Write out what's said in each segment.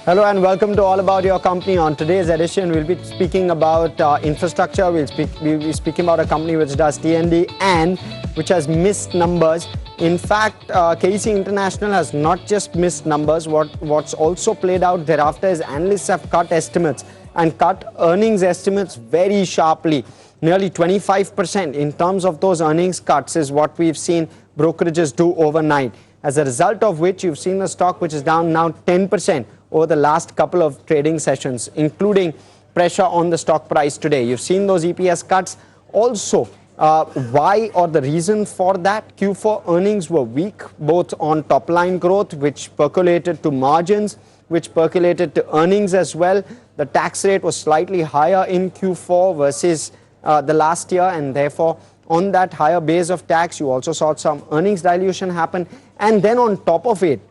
Hello and welcome to All About Your Company. On today's edition, we'll be speaking about infrastructure. We'll be speaking about a company which does T&D and which has missed numbers. In fact, KEC International has not just missed numbers. What's also played out thereafter is analysts have cut estimates and cut earnings estimates very sharply. Nearly 25% in terms of those earnings cuts is what we've seen brokerages do overnight. As a result of which, you've seen the stock which is down now 10% over the last couple of trading sessions, including pressure on the stock price today. You've seen those EPS cuts. Also, why or the reason for that? Q4 earnings were weak, both on top line growth, which percolated to margins, which percolated to earnings as well. The tax rate was slightly higher in Q4 versus the last year, and therefore on that higher base of tax, you also saw some earnings dilution happen. And then on top of it,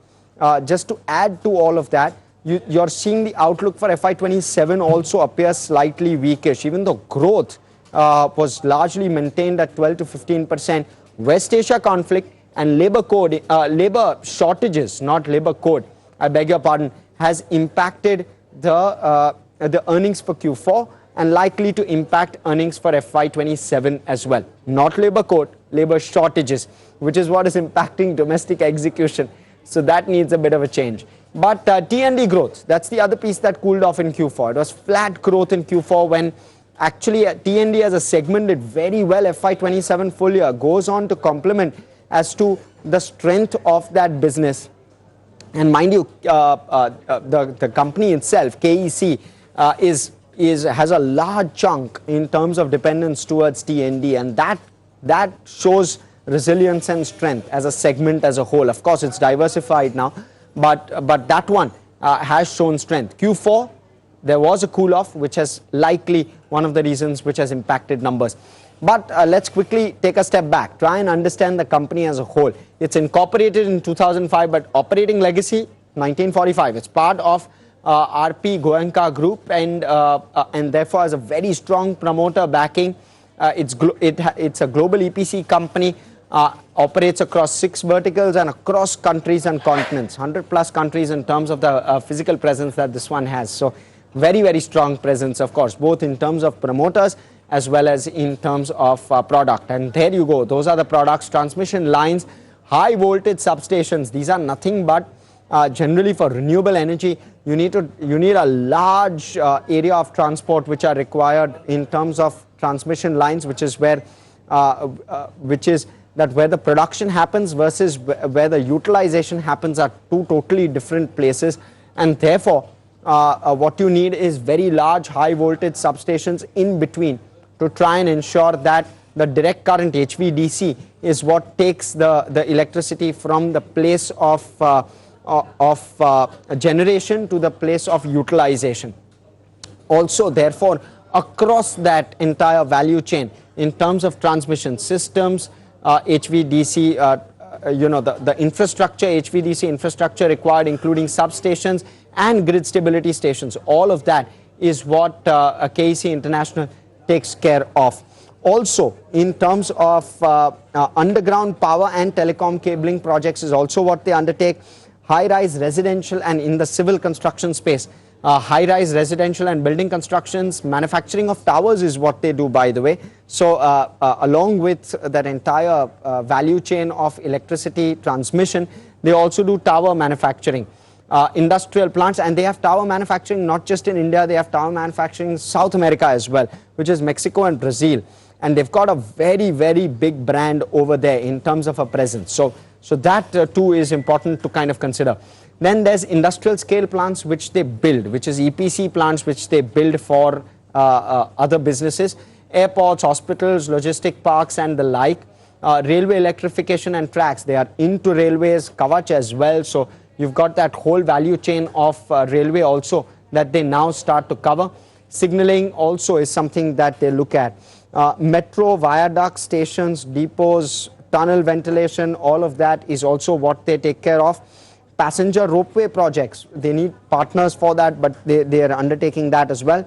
just to add to all of that, you're seeing the outlook for FY27 also appears slightly weakish, even though growth was largely maintained at 12 to 15%. West Asia conflict and labor shortages, not labor code, I beg your pardon, has impacted the earnings for Q4 and likely to impact earnings for FY27 as well. Not labor code, labor shortages, which is what is impacting domestic execution. So that needs a bit of a change. But T&D growth, that's the other piece that cooled off in Q4. It was flat growth in Q4 when actually T&D as a segment did very well. FY27 full year goes on to complement as to the strength of that business. And mind you, the company itself, KEC, has a large chunk in terms of dependence towards T&D, and that shows resilience and strength as a segment as a whole. Of course, it's diversified now, but that one has shown strength. Q4, there was a cool off, which is likely one of the reasons which has impacted numbers. But let's quickly take a step back, try and understand the company as a whole. It's incorporated in 2005, but operating legacy 1945. It's part of RP Goenka Group, and therefore has a very strong promoter backing. It's a global EPC company. Operates across 6 verticals and across countries and continents, 100 plus countries in terms of the physical presence that this one has. So very, very strong presence, of course, both in terms of promoters as well as in terms of product. And there you go. Those are the products: transmission lines, high voltage substations. These are nothing but generally for renewable energy. You need a large area of transport which are required in terms of transmission lines, which is where where the production happens versus where the utilization happens are two totally different places. And therefore, what you need is very large high voltage substations in between to try and ensure that the direct current HVDC is what takes the electricity from the place of generation to the place of utilization. Also, therefore, across that entire value chain in terms of transmission systems, HVDC, the infrastructure, HVDC infrastructure required, including substations and grid stability stations. All of that is what KEC International takes care of. Also, in terms of underground power and telecom cabling projects is also what they undertake. High-rise residential and in the civil construction space. High-rise residential and building constructions, manufacturing of towers is what they do, by the way. So along with that entire value chain of electricity transmission, they also do tower manufacturing, industrial plants, and they have tower manufacturing not just in India, they have tower manufacturing in South America as well, which is Mexico and Brazil. And they've got a very, very big brand over there in terms of a presence. So that too is important to kind of consider. Then there's industrial scale plants which they build, which is EPC plants which they build for other businesses, airports, hospitals, logistic parks and the like. Railway electrification and tracks, they are into railways, Kavach as well. So you've got that whole value chain of railway also that they now start to cover. Signaling also is something that they look at. Metro, viaduct stations, depots, tunnel ventilation, all of that is also what they take care of. Passenger ropeway projects, they need partners for that, but they are undertaking that as well.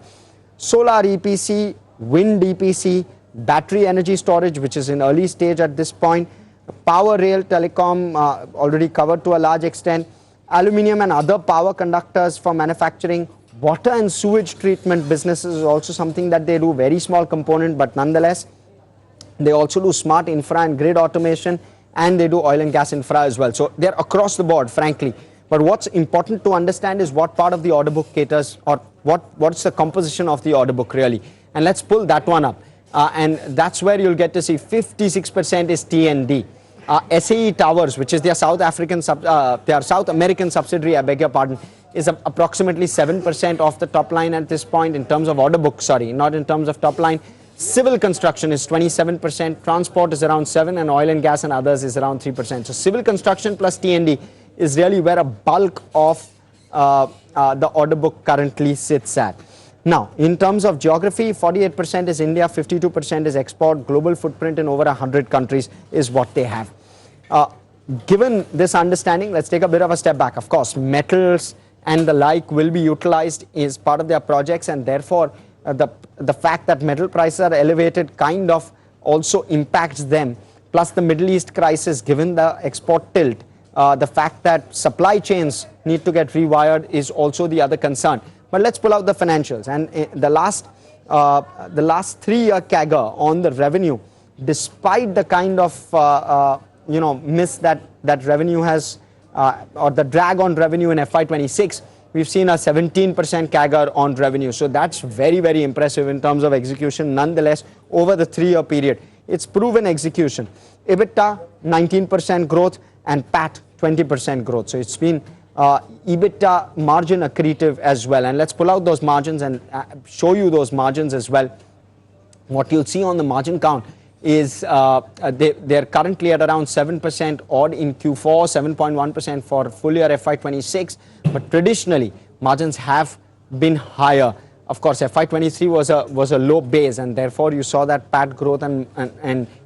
Solar EPC, wind EPC, battery energy storage, which is in early stage at this point. Power rail telecom, already covered to a large extent. Aluminium and other power conductors for manufacturing. Water and sewage treatment businesses is also something that they do, very small component, but nonetheless. They also do smart infra and grid automation, and they do oil and gas infra as well. So they're across the board, frankly. But what's important to understand is what part of the order book caters, or what's the composition of the order book really. And let's pull that one up. And that's where you'll get to see 56% is T&D. SAE Towers, which is their South American subsidiary, I beg your pardon, is approximately 7% of the top line at this point in terms of order book, sorry, not in terms of top line. Civil construction is 27%, transport is around 7%, and oil and gas and others is around 3%. So civil construction plus T&D is really where a bulk of the order book currently sits at. Now, in terms of geography, 48% is India, 52% is export, global footprint in over 100 countries is what they have. Given this understanding, let's take a bit of a step back. Of course, metals and the like will be utilized as part of their projects, and therefore the fact that metal prices are elevated kind of also impacts them. Plus the Middle East crisis, given the export tilt, the fact that supply chains need to get rewired is also the other concern. But let's pull out the financials, and the last 3-year CAGR on the revenue, despite the kind of miss that revenue has, or the drag on revenue in FY26, we've seen a 17% CAGR on revenue. So that's very, very impressive in terms of execution. Nonetheless, over the 3-year period, it's proven execution. EBITDA 19% growth and PAT 20% growth. So it's been EBITDA margin accretive as well. And let's pull out those margins and show you those margins as well. What you'll see on the margin count is they're currently at around 7% odd in Q4, 7.1% for full year FY26. But traditionally, margins have been higher. Of course, FY23 was a low base, and therefore you saw that PAT growth and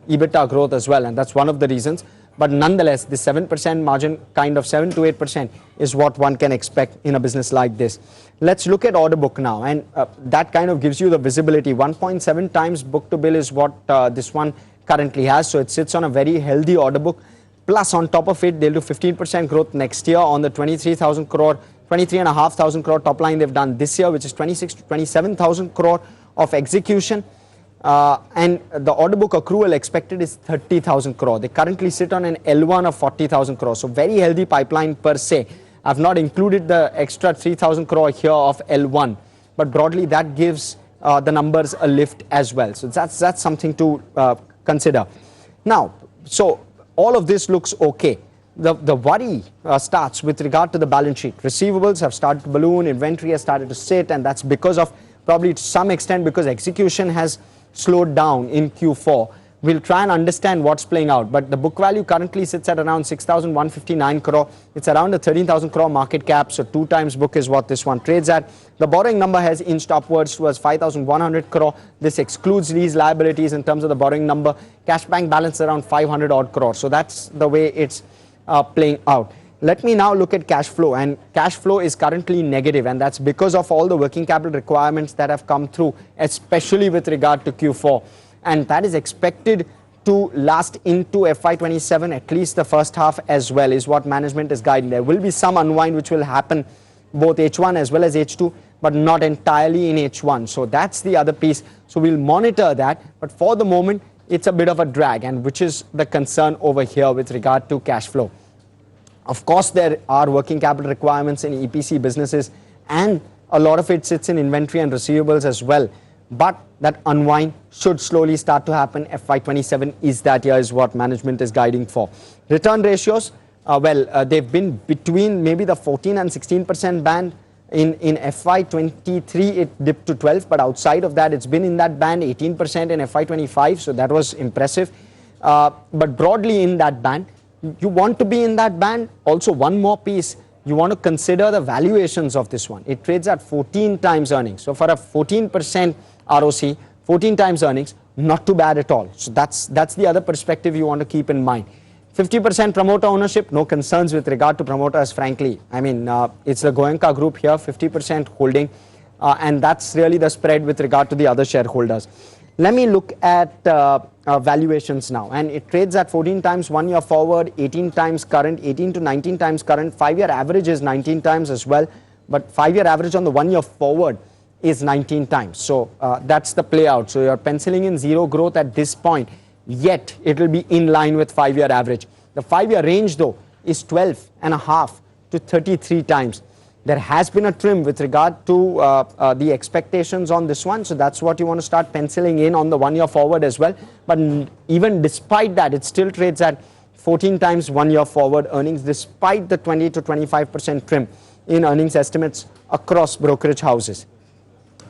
EBITDA growth as well. And that's one of the reasons. But nonetheless, the 7% margin, kind of 7 to 8%, is what one can expect in a business like this. Let's look at order book now, and that kind of gives you the visibility. 1.7 times book to bill is what this one currently has. So it sits on a very healthy order book. Plus, on top of it, they'll do 15% growth next year on the 23,000 crore, 23,500 crore top line they've done this year, which is 26 to 27,000 crore of execution. And the order book accrual expected is 30,000 crore. They currently sit on an L1 of 40,000 crore. So very healthy pipeline per se. I've not included the extra 3,000 crore here of L1, but broadly that gives the numbers a lift as well. So that's something to consider. Now, so all of this looks okay. The worry starts with regard to the balance sheet. Receivables have started to balloon, inventory has started to sit, and that's because of, probably to some extent, because execution has slowed down in Q4. We'll try and understand what's playing out, but the book value currently sits at around 6,159 crore. It's around a 13,000 crore market cap, so 2 times book is what this one trades at. The borrowing number has inched upwards towards 5,100 crore. This excludes lease liabilities in terms of the borrowing number. Cash bank balance around 500 odd crore. So that's the way it's playing out. Let me now look at cash flow, and cash flow is currently negative, and that's because of all the working capital requirements that have come through, especially with regard to Q4, and that is expected to last into FY27, at least the first half as well, is what management is guiding. There will be some unwind which will happen both H1 as well as H2, but not entirely in H1. So that's the other piece. So we'll monitor that, but for the moment it's a bit of a drag, and which is the concern over here with regard to cash flow. Of course, there are working capital requirements in EPC businesses, and a lot of it sits in inventory and receivables as well. But that unwind should slowly start to happen. FY27 is that year, is what management is guiding for. Return ratios, they've been between maybe the 14 and 16% band. In FY23, it dipped to 12, but outside of that, it's been in that band, 18% in FY25, so that was impressive. But broadly in that band, you want to be in that band. Also, one more piece, you want to consider the valuations of this one. It trades at 14 times earnings. So for a 14% ROC, 14 times earnings, not too bad at all. So that's the other perspective you want to keep in mind. 50% promoter ownership, no concerns with regard to promoters, frankly. I mean, it's the Goenka group here, 50% holding, and that's really the spread with regard to the other shareholders. Let me look at valuations now, and it trades at 14 times 1 year forward, 18 times current, 18 to 19 times current. 5-year average is 19 times as well, but 5-year average on the 1 year forward is 19 times. So that's the play out. So you're penciling in zero growth at this point, yet it will be in line with 5-year average. The 5-year range though is 12.5 to 33 times. There has been a trim with regard to the expectations on this one, so that's what you want to start penciling in on the 1 year forward as well. But even despite that, it still trades at 14 times 1 year forward earnings, despite the 20 to 25% trim in earnings estimates across brokerage houses.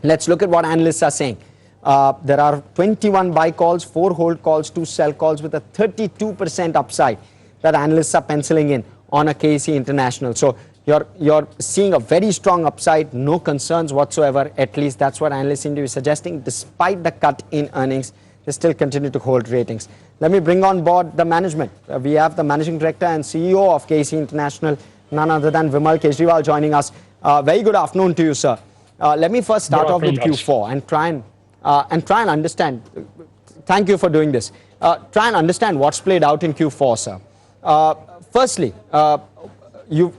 Let's look at what analysts are saying. There are 21 buy calls, 4 hold calls, 2 sell calls, with a 32% upside that analysts are penciling in on a KEC International. So you're seeing a very strong upside, no concerns whatsoever. At least that's what analysts seem to be suggesting. Despite the cut in earnings, they still continue to hold ratings. Let me bring on board the management. We have the managing director and CEO of KEC International, none other than Vimal Kejriwal, joining us. Very good afternoon to you, sir. Let me first start off with Q4 and try and understand. Thank you for doing this. Try and understand what's played out in Q4, sir. Firstly,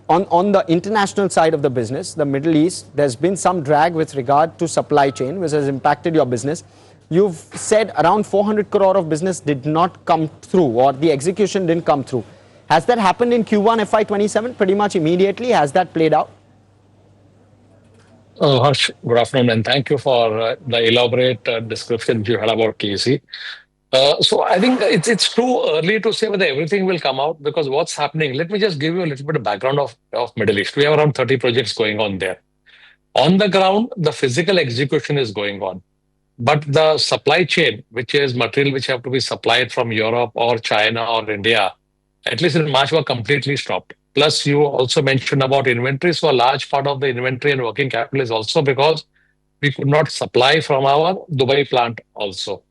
on the international side of the business, the Middle East, there's been some drag with regard to supply chain, which has impacted your business. You've said around 400 crore of business did not come through, or the execution didn't come through. Has that happened in Q1 FY27 pretty much immediately? Has that played out? Harsh, good afternoon, and thank you for the elaborate description you had about KEC. So I think it's too early to say whether everything will come out, because what's happening, let me just give you a little bit of background of Middle East. We have around 30 projects going on there. On the ground, the physical execution is going on, but the supply chain, which is material which have to be supplied from Europe or China or India, at least in March, were completely stopped. Plus, you also mentioned about inventory. So a large part of the inventory and working capital is also because we could not supply from our Dubai plant also.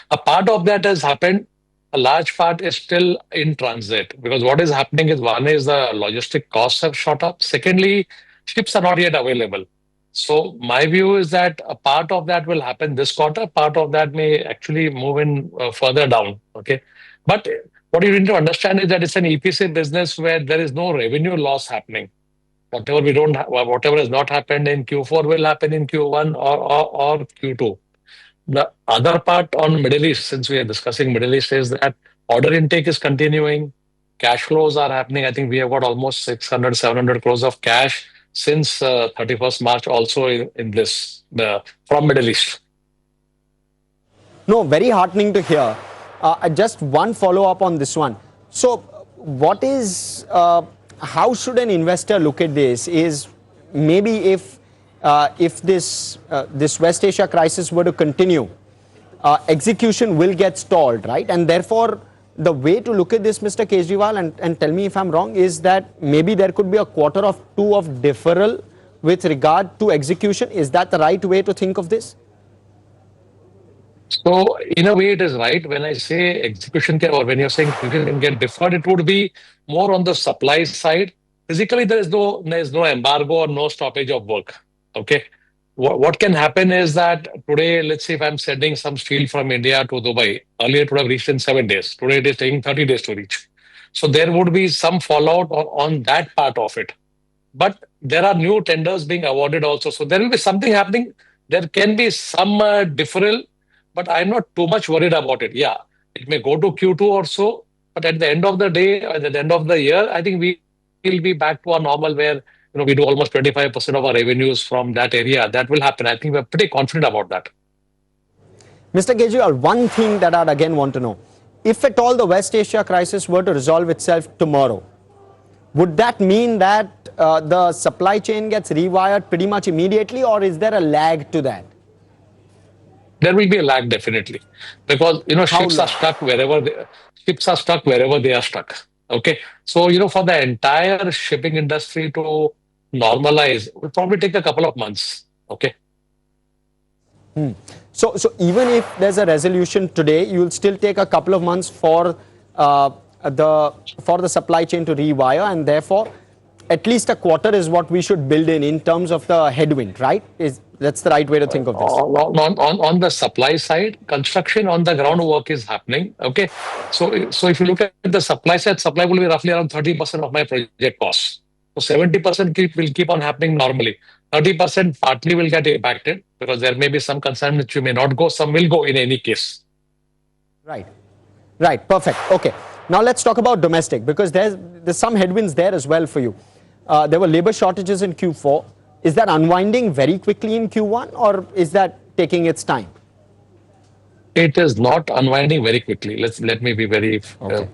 A part of that has happened. A large part is still in transit, because what is happening is, one is the logistic costs have shot up. Secondly, ships are not yet available. So my view is that a part of that will happen this quarter. Part of that may actually move in further down. Okay, but what you need to understand is that it's an EPC business where there is no revenue loss happening. Whatever we don't, whatever has not happened in Q4 will happen in Q1 or Q2. The other part on Middle East, since we are discussing Middle East, is that order intake is continuing, cash flows are happening. I think we have got almost 600, 700 crores of cash since 31st March also in this from Middle East. No, very heartening to hear. Just one follow-up on this one. So what is, how should an investor look at this? Is maybe if this West Asia crisis were to continue, execution will get stalled, right? And therefore, the way to look at this, Mr. Kejriwal, and tell me if I'm wrong, is that maybe there could be a quarter or two of deferral with regard to execution. Is that the right way to think of this? So in a way, it is right. When I say execution can, or when you're saying execution can get deferred, it would be more on the supply side. Physically, there is no embargo or no stoppage of work. Okay. What can happen is that today, let's say if I'm sending some steel from India to Dubai, earlier it would have reached in 7 days. Today it is taking 30 days to reach. So there would be some fallout on that part of it. But there are new tenders being awarded also. So there will be something happening. There can be some deferral, but I'm not too much worried about it. Yeah, it may go to Q2 or so, but at the end of the day, at the end of the year, I think we will be back to our normal where we do almost 25% of our revenues from that area. That will happen. I think we're pretty confident about that. Mr. Kejriwal, one thing that I'd again want to know, if at all the West Asia crisis were to resolve itself tomorrow, would that mean that the supply chain gets rewired pretty much immediately, or is there a lag to that? There will be a lag, definitely, because ships are stuck wherever they are stuck. Okay, so for the entire shipping industry to normalize, it will probably take a couple of months. Okay. So even if there's a resolution today, you'll still take a couple of months for the supply chain to rewire, and therefore at least a quarter is what we should build in terms of the headwind, right? That's the right way to think of this? On the supply side, construction on the groundwork is happening. Okay. So if you look at the supply side, supply will be roughly around 30% of my project costs. So 70% will keep on happening normally. 30% partly will get impacted because there may be some concern which you may not go, some will go in any case. Right. Right. Perfect. Okay. Now let's talk about domestic, because there's some headwinds there as well for you. There were labor shortages in Q4. Is that unwinding very quickly in Q1, or is that taking its time? It is not unwinding very quickly. Let me be very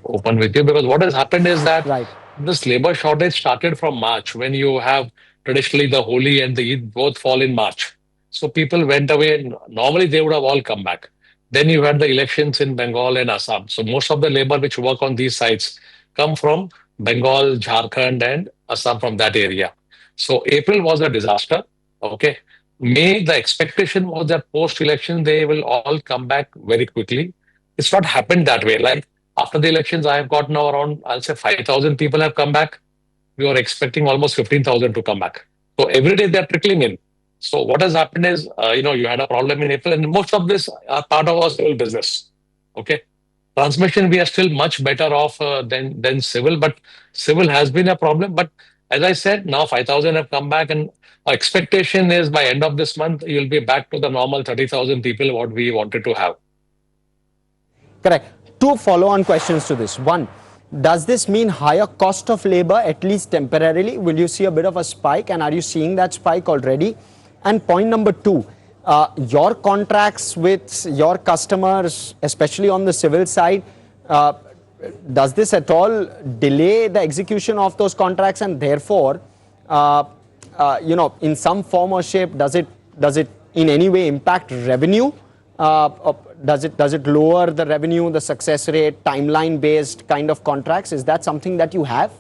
open with you, because what has happened is that Right. this labor shortage started from March, when you have traditionally the Holi and the Eid both fall in March. So people went away, and normally they would have all come back. Then you had the elections in Bengal and Assam. So most of the labor which work on these sites come from Bengal, Jharkhand, and Assam, from that area. So April was a disaster. Okay. May, the expectation was that post-election they will all come back very quickly. It's not happened that way. Like after the elections, I have got now around, I'll say 5,000 people have come back. We were expecting almost 15,000 to come back. So every day they're trickling in. So what has happened is, you had a problem in April, and most of this are part of our civil business. Okay. Transmission, we are still much better off than civil, but civil has been a problem. But as I said, now 5,000 have come back, and our expectation is by end of this month, you'll be back to the normal 30,000 people what we wanted to have. Correct. Two follow-on questions to this. One, does this mean higher cost of labor, at least temporarily? Will you see a bit of a spike, and are you seeing that spike already? And point number two, your contracts with your customers, especially on the civil side, does this at all delay the execution of those contracts, and therefore, in some form or shape, does it in any way impact revenue? Does it lower the revenue, the success rate, timeline-based kind of contracts? Is that something that you have?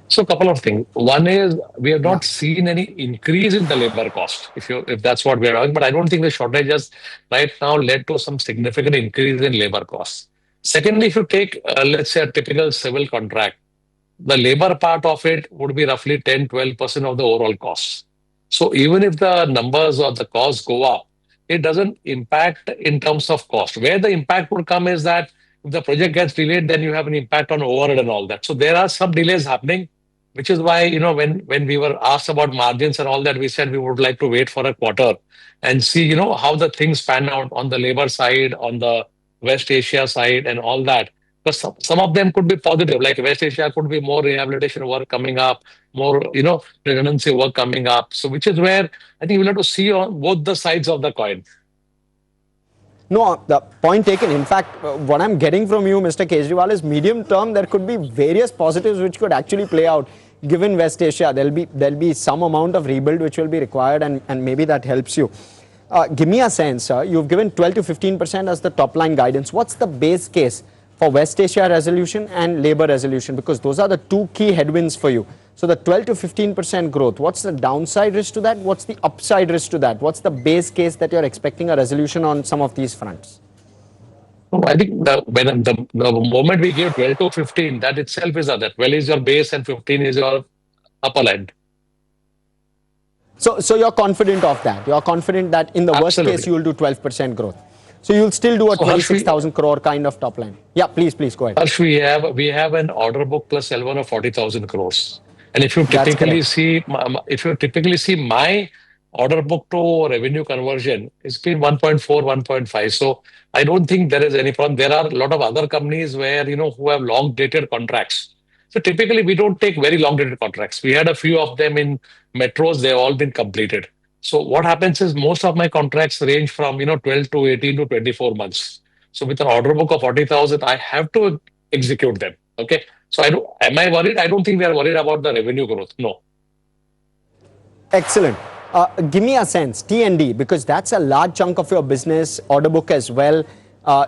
So a couple of things. One is, we have not seen any increase in the labor cost, if that's what we are talking. But I don't think the shortage has right now led to some significant increase in labor costs. Secondly, if you take, let's say, a typical civil contract, the labor part of it would be roughly 10-12% of the overall costs. So even if the numbers or the costs go up, it doesn't impact in terms of cost. Where the impact would come is that if the project gets delayed, then you have an impact on overhead and all that. So there are some delays happening, which is why, when we were asked about margins and all that, we said we would like to wait for a quarter and see, how the things pan out on the labor side, on the West Asia side and all that. Because some of them could be positive, like West Asia could be more rehabilitation work coming up, more, redundancy work coming up. So which is where I think we'll have to see on both the sides of the coin. No, the point taken. In fact, what I'm getting from you, Mr. Kejriwal, is medium term, there could be various positives which could actually play out. Given West Asia, there'll be some amount of rebuild which will be required, and maybe that helps you. Give me a sense, you've given 12 to 15% as the top line guidance. What's the base case for West Asia resolution and labor resolution? Because those are the two key headwinds for you. So the 12 to 15% growth, what's the downside risk to that? What's the upside risk to that? What's the base case that you're expecting a resolution on some of these fronts? I think the moment we give 12 to 15, that itself is that 12 is your base and 15 is your upper end. So you're confident of that? You're confident that in the worst case, you will do 12% growth? So you'll still do a 26,000 crore kind of top line? Yeah, please go ahead. Harsh, we have an order book plus L1 of 40,000 crores. And if you typically see my order book to revenue conversion, it's been 1.4, 1.5. So I don't think there is any problem. There are a lot of other companies where, who have long dated contracts. So typically we don't take very long dated contracts. We had a few of them in metros. They've all been completed. So what happens is most of my contracts range from, 12 to 18 to 24 months. So with an order book of 40,000, I have to execute them. Okay. So am I worried? I don't think we are worried about the revenue growth. No. Excellent. Give me a sense, T&D, because that's a large chunk of your business, order book as well.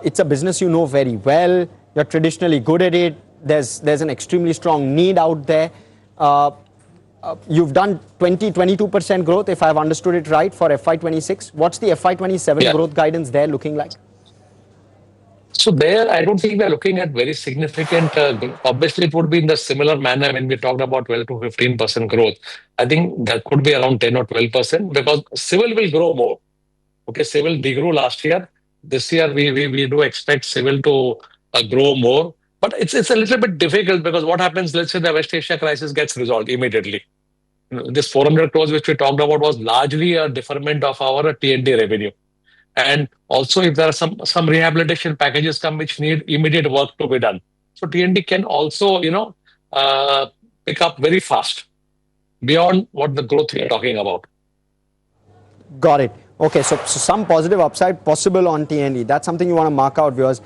It's a business you know very well. You're traditionally good at it. There's an extremely strong need out there. You've done 22% growth, if I've understood it right, for FY26. What's the FY27 growth guidance there looking like? So there, I don't think we are looking at very significant growth. Obviously, it would be in the similar manner when we talked about 12 to 15% growth. I think that could be around 10 or 12% because civil will grow more. Okay, civil degrew last year. This year, we do expect civil to grow more. But it's a little bit difficult because what happens, let's say the West Asia crisis gets resolved immediately. This 400 crores which we talked about was largely a deferment of our T&D revenue. And also, if there are some rehabilitation packages come which need immediate work to be done, so T&D can also uh, pick up very fast beyond what the growth we are talking about. Got it. Okay, so some positive upside possible on T&E. That's something you want to mark out, viewers.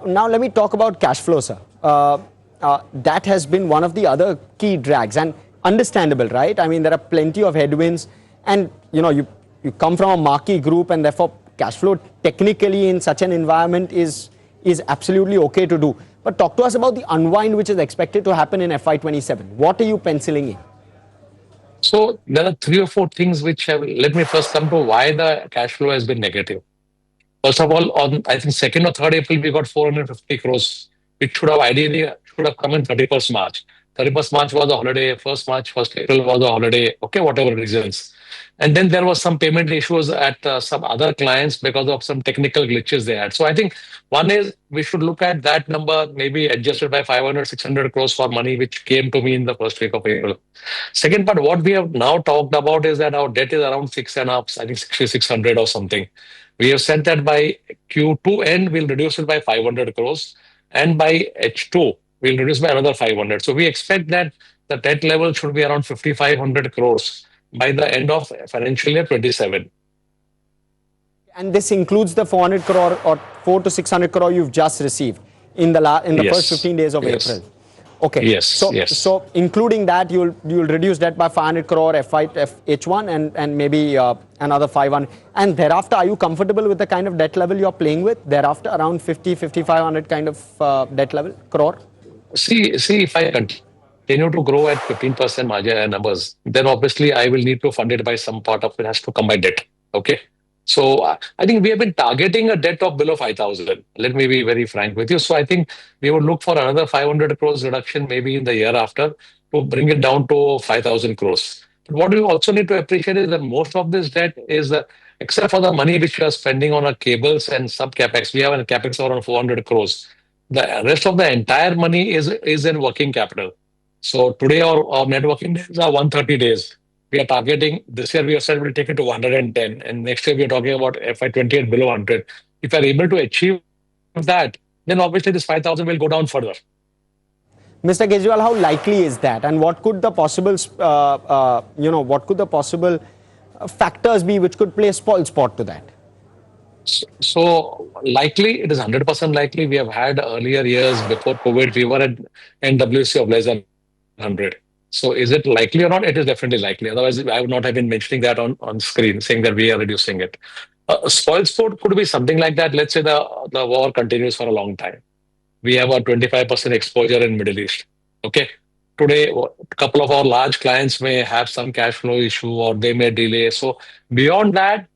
Now let me talk about cash flow, sir. That has been one of the other key drags, and understandable, right? I mean, there are plenty of headwinds, and you come from a marquee group, and therefore cash flow technically in such an environment is absolutely okay to do. But talk to us about the unwind which is expected to happen in FY27. What are you penciling in? So there are three or four things which have. Let me first come to why the cash flow has been negative. First of all, on I think 2nd or 3rd April, we got 450 crores, which should have ideally should have come in 31st March. 31st March was a holiday, 1st March, 1st April was a holiday, okay, whatever reasons. And then there was some payment issues at some other clients because of some technical glitches they had. So I think one is we should look at that number, maybe adjusted by 500, 600 crores for money which came to me in the first week of April. Second part, what we have now talked about is that our debt is around six and a half, I think 6,600 or something. We have said that by Q2 end, we'll reduce it by 500 crores, and by H2, we'll reduce by another 500. So we expect that the debt level should be around 5,500 crores by the end of financial year 27. And this includes the 400 crore or 4 to 600 crore you've just received in the first Yes, 15 days of yes, April. Okay, yes, so yes. including that, you'll reduce that by 500 crore H1 and maybe another 500. And thereafter, are you comfortable with the kind of debt level you're playing with? Thereafter, around 5,500 kind of debt level crore. See, if I continue to grow at 15% margin numbers, then obviously I will need to fund it by some part of it has to come by debt. Okay. So I think we have been targeting a debt of below 5,000. Let me be very frank with you. So I think we would look for another 500 crores reduction maybe in the year after to bring it down to 5,000 crores. But what we also need to appreciate is that most of this debt is, except for the money which we are spending on our cables and sub capex, we have a capex of around 400 crores. The rest of the entire money is in working capital. So today our net working days are 130 days. We are targeting this year. We have said we'll take it to 110, and next year we are talking about FY28 below 100. If we are able to achieve that, then obviously this 5,000 will go down further. Mr. Kejriwal, how likely is that, and what could the possible, factors be which could play a spoil spot to that? So likely, it is 100% likely. We have had earlier years before COVID, we were at NWC of less than 100. So is it likely or not? It is definitely likely. Otherwise, I would not have been mentioning that on screen, saying that we are reducing it. Spoil sport could be something like that. Let's say the war continues for a long time. We have a 25% exposure in Middle East. Okay. Today, a couple of our large clients may have some cash flow issue or they may delay. So beyond that,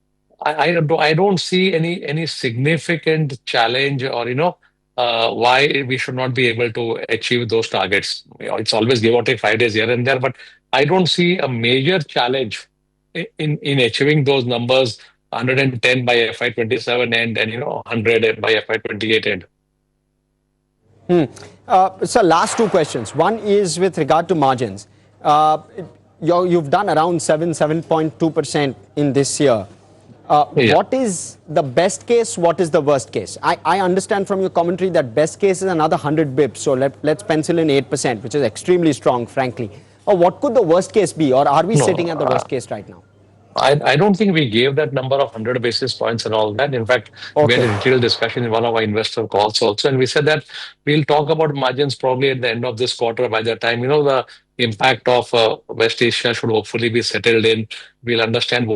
I don't see any significant challenge or why we should not be able to achieve those targets. It's always give or take 5 days here and there, but I don't see a major challenge in achieving those numbers 110 by FY27 and 100 by FY28 end. So last two questions. One is with regard to margins. You've done around 7.2% in this year. Yeah. What is the best case? What is the worst case? I understand from your commentary that best case is another 100 bips. So let's pencil in 8%, which is extremely strong, frankly. Or what could the worst case be? Or are we No, sitting at the worst case right now? I don't think we gave that number of 100 basis points and all that. In fact, we had Okay. a detailed discussion in one of our investor calls also, and we said that we'll talk about margins probably at the end of this quarter. By the time, the impact of West Asia should hopefully be settled in. We'll understand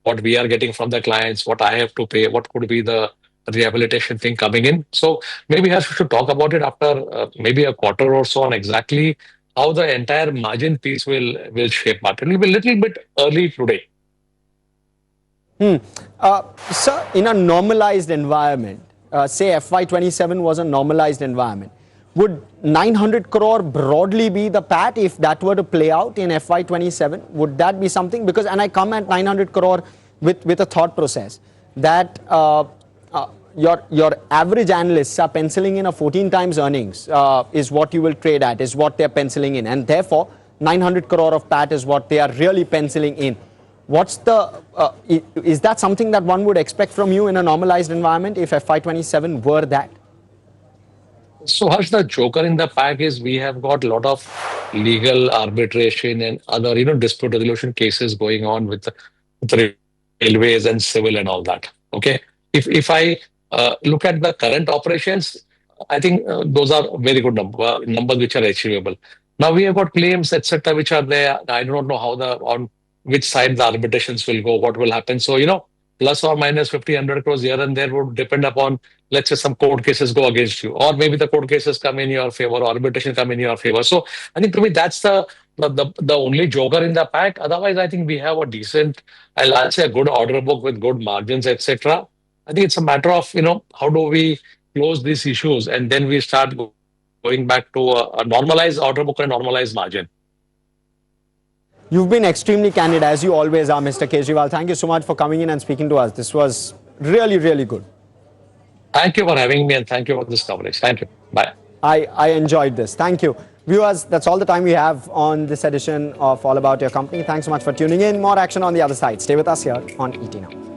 what we are getting from the clients, what I have to pay, what could be the rehabilitation thing coming in. So maybe we should talk about it after maybe a quarter or so on exactly how the entire margin piece will shape up. It will be a little bit early today. Sir, in a normalized environment, say FY27 was a normalized environment, would 900 crore broadly be the PAT if that were to play out in FY27? Would that be something? Because, and I come at 900 crore with a thought process that your average analysts are penciling in a 14 times earnings is what you will trade at, is what they're penciling in. And therefore, 900 crore of PAT is what they are really penciling in. What's the, is that something that one would expect from you in a normalized environment if FY27 were that? So, Harsh, the joker in the pack is we have got a lot of legal arbitration and other, dispute resolution cases going on with railways and civil and all that. Okay. If I look at the current operations, I think those are very good numbers which are achievable. Now we have got claims, etc., which are there. I do not know how on which side the arbitrations will go, what will happen. So, plus or minus 50, 100 crores here and there would depend upon, let's say, some court cases go against you, or maybe the court cases come in your favor, or arbitration come in your favor. So I think to me that's the only joker in the pack. Otherwise, I think we have a decent, I'll say a good order book with good margins, etc. I think it's a matter of, how do we close these issues and then we start going back to a normalized order book and normalized margin. You've been extremely candid, as you always are, Mr. Kejriwal. Thank you so much for coming in and speaking to us. This was really, really good. Thank you for having me and thank you for this coverage. Thank you. Bye. I enjoyed this. Thank you. Viewers, that's all the time we have on this edition of All About Your Company. Thanks so much for tuning in. More action on the other side. Stay with us here on ET Now.